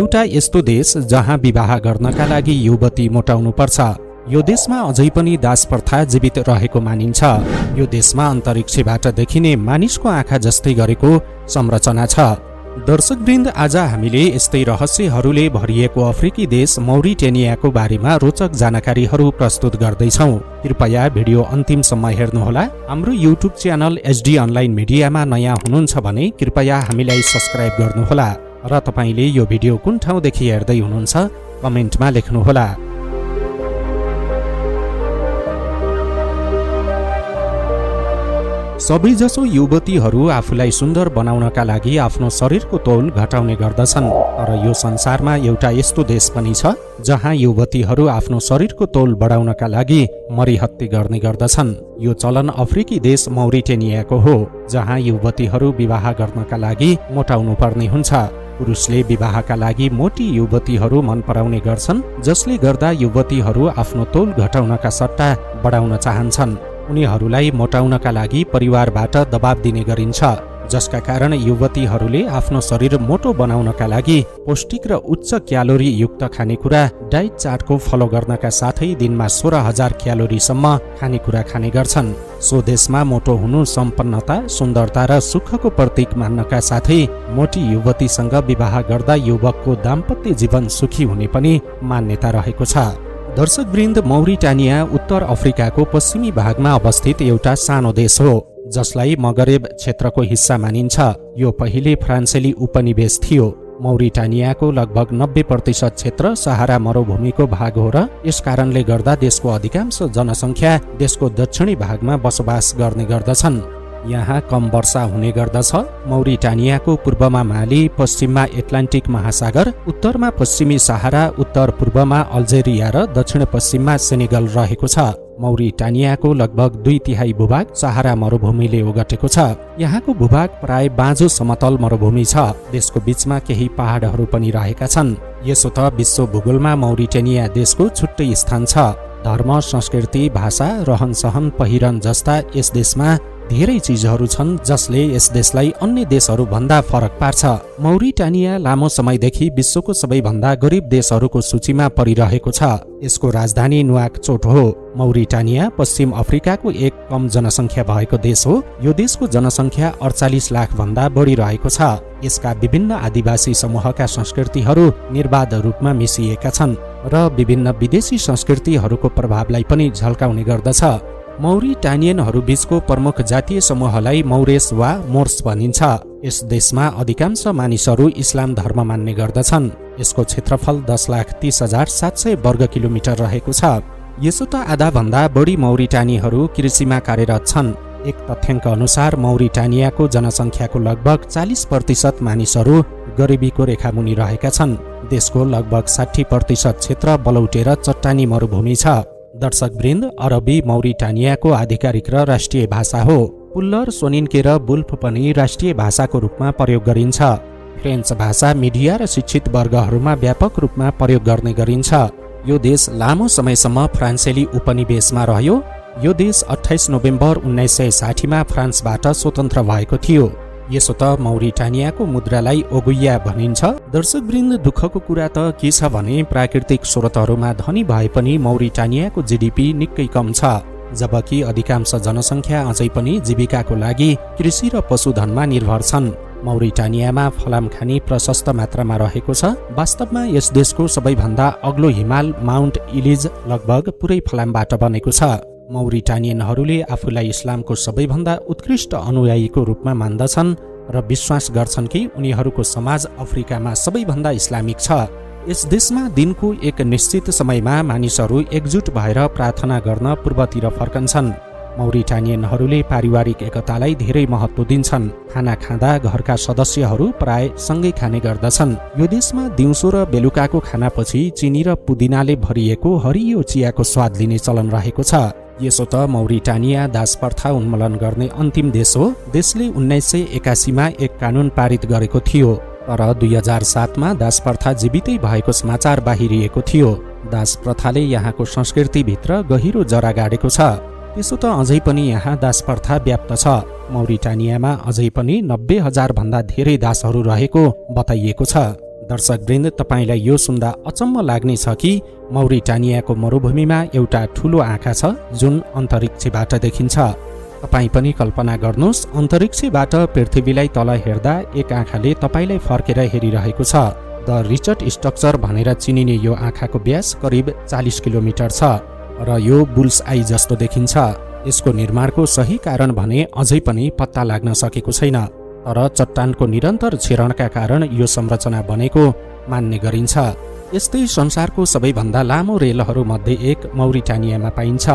एउटा यस्तो देश जहाँ विवाह गर्नका लागि युवती मोटाउनुपर्छ। यो देशमा अझै पनि दास प्रथा जीवित रहेको मानिन्छ। यो देशमा अन्तरिक्षबाट देखिने मानिसको आँखा जस्तै गरेको संरचना छ। दर्शकवृन्द, आज हामीले यस्तै रहस्यहरूले भरिएको अफ्रिकी देश मौरिटेनियाको बारेमा रोचक जानकारीहरू प्रस्तुत गर्दैछौँ। कृपया भिडियो अन्तिमसम्म हेर्नुहोला। हाम्रो युट्युब च्यानल एचडी अनलाइन मिडियामा नयाँ हुनुहुन्छ भने कृपया हामीलाई सब्स्क्राइब गर्नुहोला र तपाईले यो भिडियो कुन ठाउँदेखि हेर्दै हुनुहुन्छ कमेन्टमा लेख्नुहोला। सबैजसो युवतीहरू आफूलाई सुन्दर बनाउनका लागि आफ्नो शरीरको तौल घटाउने गर्दछन्। तर यो संसारमा एउटा यस्तो देश पनि छ जहाँ युवतीहरू आफ्नो शरीरको तौल बढाउनका लागि मरिहत्ते गर्ने गर्दछन्। यो चलन अफ्रिकी देश मौरिटेनियाको हो, जहाँ युवतीहरू विवाह गर्नका लागि मोटाउनु पर्ने हुन्छ। पुरुषले विवाहका लागि मोटी युवतीहरू मन पराउने गर्छन्, जसले गर्दा युवतीहरू आफ्नो तौल घटाउनका सट्टा बढाउन चाहन्छन्। उनीहरूलाई मोटाउनका लागि परिवारबाट दबाब दिने गरिन्छ, जसका कारण युवतीहरूले आफ्नो शरीर मोटो बनाउनका लागि पौष्टिक र उच्च क्यालोरी युक्त खानेकुरा डाइट चार्टको फलो गर्नका साथै दिनमा 16,000 क्यालोरीसम्म खानेकुरा खाने गर्छन्। स्वदेशमा मोटो हुनु सम्पन्नता, सुन्दरता र सुखको प्रतीक मान्नका साथै मोटी युवतीसँग विवाह गर्दा युवकको दाम्पत्य जीवन सुखी हुने पनि मान्यता रहेको छ। दर्शकवृन्द, मौरिटानिया उत्तर अफ्रिकाको पश्चिमी भागमा अवस्थित एउटा सानो देश हो, जसलाई मगरेब क्षेत्रको हिस्सा मानिन्छ। यो पहिले फ्रान्सेली उपनिवेश थियो। मौरिटानियाको लगभग 90% क्षेत्र सहारा मरुभूमिको भाग हो र यस कारणले गर्दा देशको अधिकांश जनसङ्ख्या देशको दक्षिणी भागमा बसोबास गर्ने गर्दछन्। यहाँ कम वर्षा हुने गर्दछ। मौरिटानियाको पूर्वमा माली, पश्चिममा एटलान्टिक महासागर, उत्तरमा पश्चिमी सहारा, उत्तर पूर्वमा अल्जेरिया र दक्षिण पश्चिममा सेनेगल रहेको छ। मौरिटानियाको लगभग 2/3 भूभाग सहारा मरुभूमिले ओगटेको छ। यहाँको भूभाग प्राय बाँझो समतल मरुभूमि छ। देशको बीचमा केही पहाडहरू पनि रहेका छन्। यसो त विश्व भूगोलमा मौरिटेनिया देशको छुट्टै स्थान छ। धर्म, संस्कृति, भाषा, रहनसहन, पहिरन जस्ता यस देशमा धेरै चीजहरू छन् जसले यस देशलाई अन्य देशहरू भन्दा फरक पार्छ। मौरिटानिया लामो समयदेखि विश्वको सबैभन्दा गरिब देशहरूको सूचीमा परिरहेको छ। यसको राजधानी नुवाकचोट हो। मौरिटानिया पश्चिम अफ्रिकाको एक कम जनसङ्ख्या भएको देश हो। यो देशको जनसङ्ख्या 48 लाख भन्दा बढी रहेको छ। यसका विभिन्न आदिवासी समूहका संस्कृतिहरू निर्बाध रूपमा मिसिएका छन् र विभिन्न विदेशी संस्कृतिहरूको प्रभावलाई पनि झल्काउने गर्दछ। मौरिटानियनहरू बीचको प्रमुख जातीय समूहलाई मौरेस वा मोर्स भनिन्छ। यस देशमा अधिकांश मानिसहरू इस्लाम धर्म मान्ने गर्दछन्। यसको क्षेत्रफल 10,30,700 वर्ग किलोमिटर रहेको छ। यसो त आधा भन्दा बढी मौरिटानीहरू कृषिमा कार्यरत छन्। एक तथ्याङ्क अनुसार मौरिटानियाको जनसङ्ख्याको लगभग 40% मानिसहरू गरिबीको रेखामुनि रहेका छन्। देशको लगभग 60% क्षेत्र बलौटे र चट्टानी मरुभूमि छ। दर्शकवृन्द, अरबी मौरिटानियाको आधिकारिक र राष्ट्रिय भाषा हो। पुल्लर, सोनिन्के र बुल्फ पनि राष्ट्रिय भाषाको रूपमा प्रयोग गरिन्छ। फ्रेन्च भाषा मिडिया र शिक्षित वर्गहरूमा व्यापक रूपमा प्रयोग गर्ने गरिन्छ। यो देश लामो समयसम्म फ्रान्सेली उपनिवेशमा रह्यो। यो देश 28 नोभेम्बर 1960 मा फ्रान्सबाट स्वतन्त्र भएको थियो। यसो त मौरिटानियाको मुद्रालाई ओगुया भनिन्छ। दर्शकवृन्द, दुःखको कुरा त के छ भने प्राकृतिक स्रोतहरूमा धनी भए पनि मौरिटानियाको जीडीपी निकै कम छ, जबकि अधिकांश जनसङ्ख्या अझै पनि जीविकाको लागि कृषि र पशुधनमा निर्भर छन्। मौरिटानियामा फलामखानी प्रशस्त मात्रामा रहेको छ। वास्तवमा यस देशको सबैभन्दा अग्लो हिमाल माउन्ट इलिज लगभग पुरै फलामबाट बनेको छ। मौरिटानियनहरूले आफूलाई इस्लामको सबैभन्दा उत्कृष्ट अनुयायीको रूपमा मान्दछन् र विश्वास गर्छन् कि उनीहरूको समाज अफ्रिकामा सबैभन्दा इस्लामिक छ। यस देशमा दिनको एक निश्चित समयमा मानिसहरू एकजुट भएर प्रार्थना गर्न पूर्वतिर फर्कन्छन्। मौरिटानियनहरूले पारिवारिक एकतालाई धेरै महत्त्व दिन्छन्। खाना खाँदा घरका सदस्यहरू प्राय सँगै खाने गर्दछन्। यो देशमा दिउँसो र बेलुकाको खानापछि चिनी र पुदिनाले भरिएको हरियो चियाको स्वाद लिने चलन रहेको छ। यसो त मौरिटानिया दास प्रथा उन्मूलन गर्ने अन्तिम देश हो। देशले 1981 मा एक कानुन पारित गरेको थियो, तर 2007 मा दास प्रथा जीवितै भएको समाचार बाहिरिएको थियो। दास प्रथाले यहाँको संस्कृतिभित्र गहिरो जरा गाडेको छ। त्यसो त अझै पनि यहाँ दास प्रथा व्याप्त छ। मौरिटानियामा अझै पनि 90,000 भन्दा धेरै दासहरू रहेको बताइएको छ। दर्शकवृन्द, तपाईलाई यो सुन्दा अचम्म लाग्ने छ कि मौरिटानियाको मरुभूमिमा एउटा ठूलो आँखा छ जुन अन्तरिक्षबाट देखिन्छ। तपाईँ पनि कल्पना गर्नुहोस्, अन्तरिक्षबाट पृथ्वीलाई तल हेर्दा एक आँखाले तपाईलाई फर्केर हेरिरहेको छ। द रिचर्ड स्ट्रक्चर भनेर चिनिने यो आँखाको व्यास करिब 40 किलोमिटर छ र यो बुल्स आई जस्तो देखिन्छ। यसको निर्माणको सही कारण भने अझै पनि पत्ता लाग्न सकेको छैन, तर चट्टानको निरन्तर क्षरणका कारण यो संरचना बनेको मान्ने गरिन्छ। यस्तै संसारको सबैभन्दा लामो रेलहरू मध्ये एक मौरिटानियामा पाइन्छ।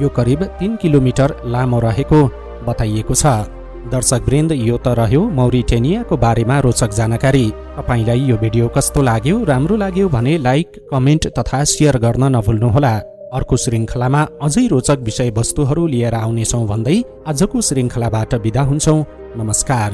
यो करिब 3 किलोमिटर लामो रहेको बताइएको छ। दर्शकवृन्द, यो त रह्यो मौरिटानियाको बारेमा रोचक जानकारी। तपाईलाई यो भिडियो कस्तो लाग्यो? राम्रो लाग्यो भने लाइक, कमेन्ट तथा शेयर गर्न नभुल्नुहोला। अर्को श्रृङ्खलामा अझै रोचक विषयवस्तुहरू लिएर आउनेछौँ भन्दै आजको श्रृङ्खलाबाट बिदा हुन्छौँ। नमस्कार।